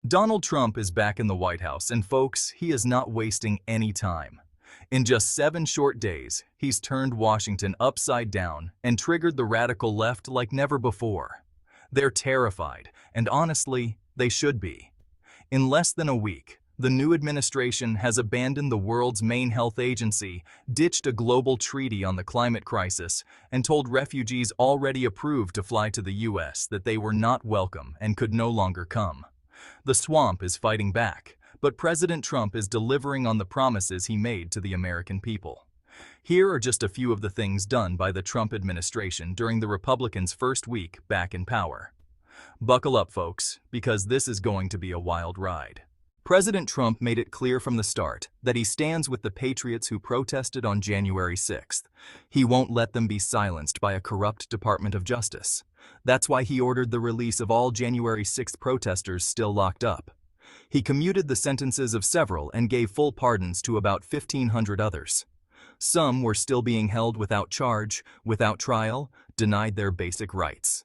Donald Trump is back in the White House, and folks, he is not wasting any time. In just 7 short days, he's turned Washington upside down and triggered the radical left like never before. They're terrified, and honestly, they should be. In less than a week, the new administration has abandoned the world's main health agency, ditched a global treaty on the climate crisis, and told refugees already approved to fly to the U.S. that they were not welcome and could no longer come. The swamp is fighting back, but President Trump is delivering on the promises he made to the American people. Here are just a few of the things done by the Trump administration during the Republicans' first week back in power. Buckle up, folks, because this is going to be a wild ride. President Trump made it clear from the start that he stands with the patriots who protested on January 6th. He won't let them be silenced by a corrupt Department of Justice. That's why he ordered the release of all January 6th protesters still locked up. He commuted the sentences of several and gave full pardons to about 1,500 others. Some were still being held without charge, without trial, denied their basic rights.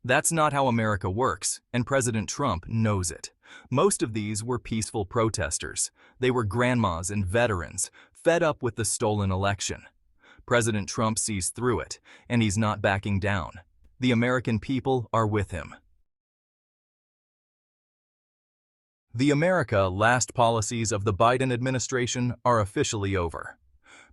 That's not how America works, and President Trump knows it. Most of these were peaceful protesters. They were grandmas and veterans, fed up with the stolen election. President Trump sees through it, and he's not backing down. The American people are with him. The America Last policies of the Biden administration are officially over.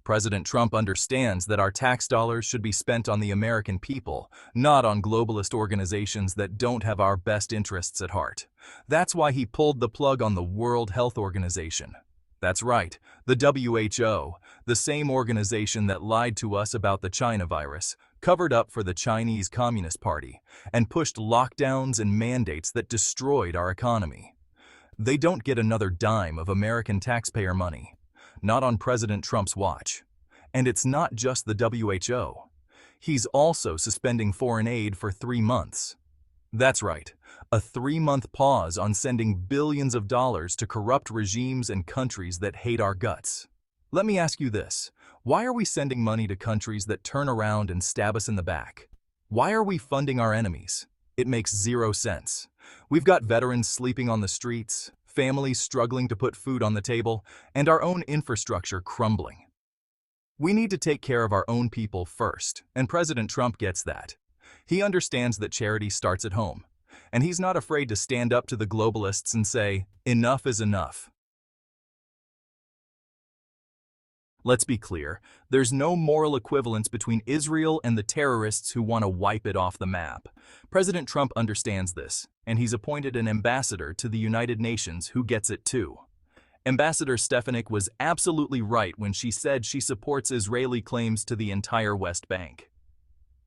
President Trump understands that our tax dollars should be spent on the American people, not on globalist organizations that don't have our best interests at heart. That's why he pulled the plug on the World Health Organization. That's right, the WHO, the same organization that lied to us about the China virus, covered up for the Chinese Communist Party, and pushed lockdowns and mandates that destroyed our economy. They don't get another dime of American taxpayer money. Not on President Trump's watch. And it's not just the WHO. He's also suspending foreign aid for 3 months. That's right, a 3-month pause on sending billions of dollars to corrupt regimes and countries that hate our guts. Let me ask you this, why are we sending money to countries that turn around and stab us in the back? Why are we funding our enemies? It makes 0 sense. We've got veterans sleeping on the streets, families struggling to put food on the table, and our own infrastructure crumbling. We need to take care of our own people first, and President Trump gets that. He understands that charity starts at home, and he's not afraid to stand up to the globalists and say, enough is enough. Let's be clear, there's no moral equivalence between Israel and the terrorists who want to wipe it off the map. President Trump understands this, and he's appointed an ambassador to the United Nations who gets it too. Ambassador Stefanik was absolutely right when she said she supports Israeli claims to the entire West Bank.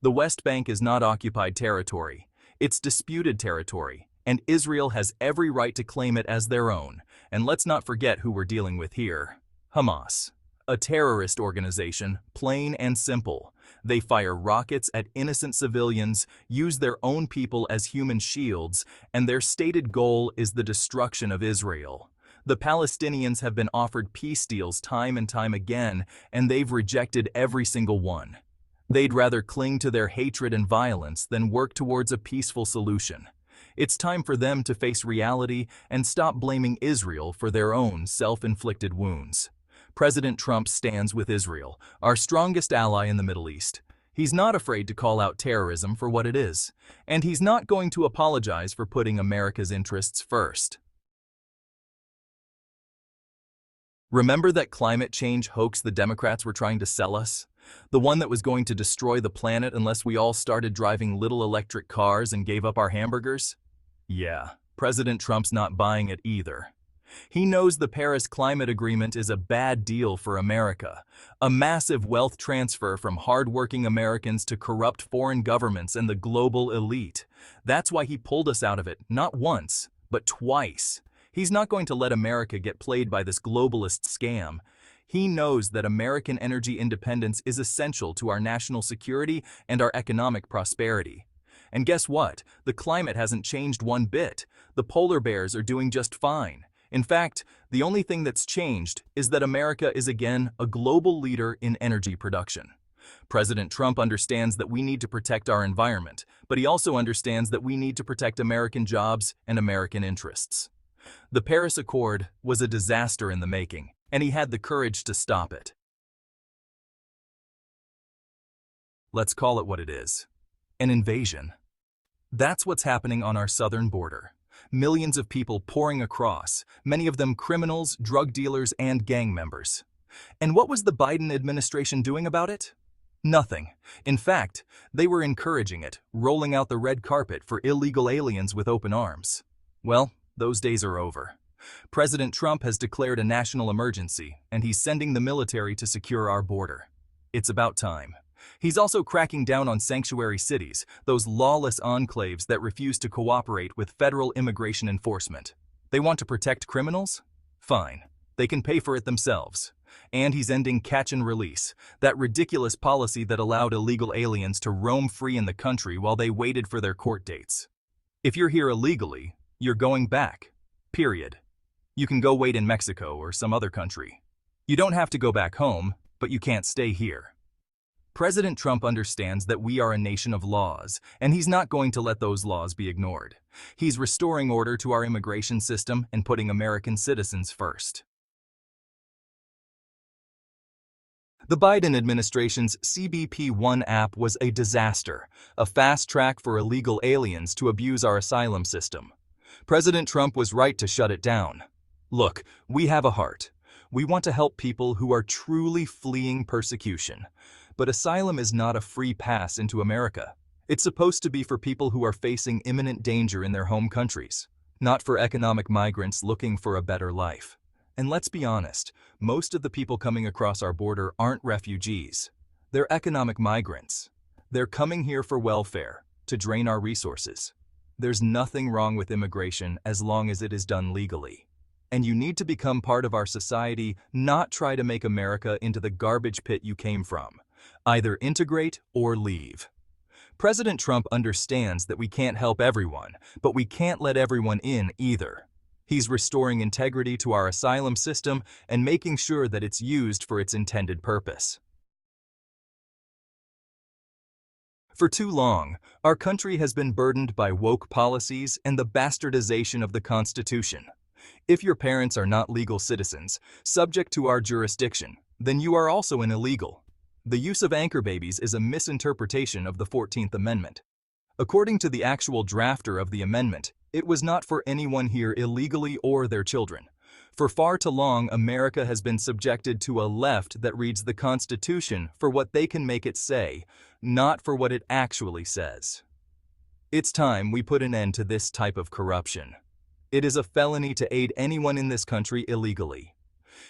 The West Bank is not occupied territory, it's disputed territory, and Israel has every right to claim it as their own. And let's not forget who we're dealing with here: Hamas. A terrorist organization, plain and simple. They fire rockets at innocent civilians, use their own people as human shields, and their stated goal is the destruction of Israel. The Palestinians have been offered peace deals time and time again, and they've rejected every single one. They'd rather cling to their hatred and violence than work towards a peaceful solution. It's time for them to face reality and stop blaming Israel for their own self-inflicted wounds. President Trump stands with Israel, our strongest ally in the Middle East. He's not afraid to call out terrorism for what it is, and he's not going to apologize for putting America's interests first. Remember that climate change hoax the Democrats were trying to sell us? The one that was going to destroy the planet unless we all started driving little electric cars and gave up our hamburgers? Yeah, President Trump's not buying it either. He knows the Paris Climate Agreement is a bad deal for America, a massive wealth transfer from hard-working Americans to corrupt foreign governments and the global elite. That's why he pulled us out of it, not once, but twice. He's not going to let America get played by this globalist scam. He knows that American energy independence is essential to our national security and our economic prosperity. And guess what? The climate hasn't changed one bit. The polar bears are doing just fine. In fact, the only thing that's changed is that America is again a global leader in energy production. President Trump understands that we need to protect our environment, but he also understands that we need to protect American jobs and American interests. The Paris Accord was a disaster in the making, and he had the courage to stop it. Let's call it what it is: an invasion. That's what's happening on our southern border. Millions of people pouring across, many of them criminals, drug dealers, and gang members. And what was the Biden administration doing about it? Nothing. In fact, they were encouraging it, rolling out the red carpet for illegal aliens with open arms. Well, those days are over. President Trump has declared a national emergency, and he's sending the military to secure our border. It's about time. He's also cracking down on sanctuary cities, those lawless enclaves that refuse to cooperate with federal immigration enforcement. They want to protect criminals? Fine. They can pay for it themselves. And he's ending catch and release, that ridiculous policy that allowed illegal aliens to roam free in the country while they waited for their court dates. If you're here illegally, you're going back. Period. You can go wait in Mexico or some other country. You don't have to go back home, but you can't stay here. President Trump understands that we are a nation of laws, and he's not going to let those laws be ignored. He's restoring order to our immigration system and putting American citizens first. The Biden administration's CBP One app was a disaster, a fast track for illegal aliens to abuse our asylum system. President Trump was right to shut it down. Look, we have a heart. We want to help people who are truly fleeing persecution. But asylum is not a free pass into America. It's supposed to be for people who are facing imminent danger in their home countries, not for economic migrants looking for a better life. And let's be honest, most of the people coming across our border aren't refugees. They're economic migrants. They're coming here for welfare, to drain our resources. There's nothing wrong with immigration as long as it is done legally. And you need to become part of our society, not try to make America into the garbage pit you came from. Either integrate or leave. President Trump understands that we can't help everyone, but we can't let everyone in either. He's restoring integrity to our asylum system and making sure that it's used for its intended purpose. For too long, our country has been burdened by woke policies and the bastardization of the Constitution. If your parents are not legal citizens, subject to our jurisdiction, then you are also an illegal. The use of anchor babies is a misinterpretation of the 14th Amendment. According to the actual drafter of the amendment, it was not for anyone here illegally or their children. For far too long, America has been subjected to a left that reads the Constitution for what they can make it say, not for what it actually says. It's time we put an end to this type of corruption. It is a felony to aid anyone in this country illegally.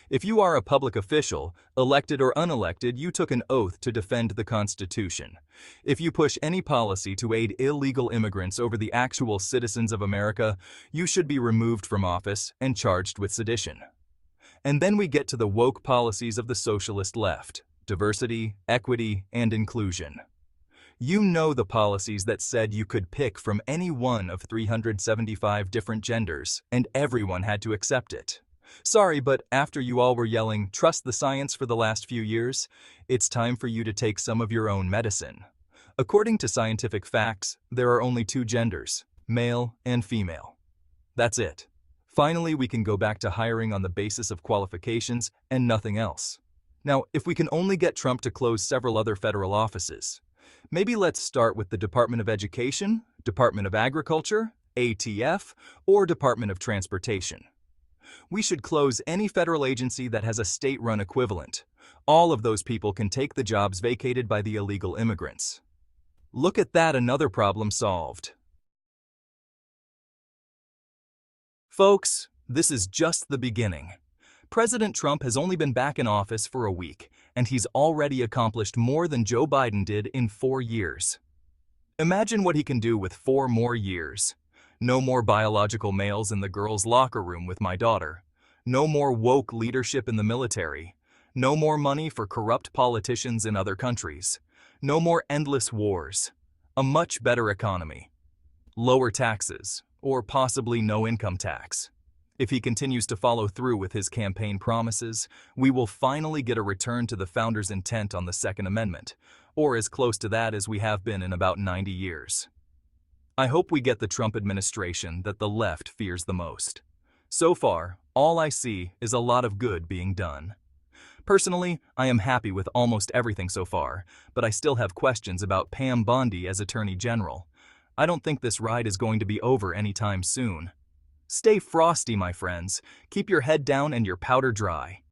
If you are a public official, elected or unelected, you took an oath to defend the Constitution. If you push any policy to aid illegal immigrants over the actual citizens of America, you should be removed from office and charged with sedition. And then we get to the woke policies of the socialist left: diversity, equity, and inclusion. You know the policies that said you could pick from any one of 375 different genders, and everyone had to accept it. Sorry, but after you all were yelling, "Trust the science" for the last few years, it's time for you to take some of your own medicine. According to scientific facts, there are only two genders, male and female. That's it. Finally, we can go back to hiring on the basis of qualifications and nothing else. Now, if we can only get Trump to close several other federal offices, maybe let's start with the Department of Education, Department of Agriculture, ATF, or Department of Transportation. We should close any federal agency that has a state-run equivalent. All of those people can take the jobs vacated by the illegal immigrants. Look at that, another problem solved. Folks, this is just the beginning. President Trump has only been back in office for a week, and he's already accomplished more than Joe Biden did in 4 years. Imagine what he can do with 4 more years. No more biological males in the girls' locker room with my daughter. No more woke leadership in the military. No more money for corrupt politicians in other countries. No more endless wars. A much better economy. Lower taxes, or possibly no income tax. If he continues to follow through with his campaign promises, we will finally get a return to the founders' intent on the Second Amendment, or as close to that as we have been in about 90 years. I hope we get the Trump administration that the left fears the most. So far, all I see is a lot of good being done. Personally, I am happy with almost everything so far, but I still have questions about Pam Bondi as Attorney General. I don't think this ride is going to be over anytime soon. Stay frosty, my friends. Keep your head down and your powder dry.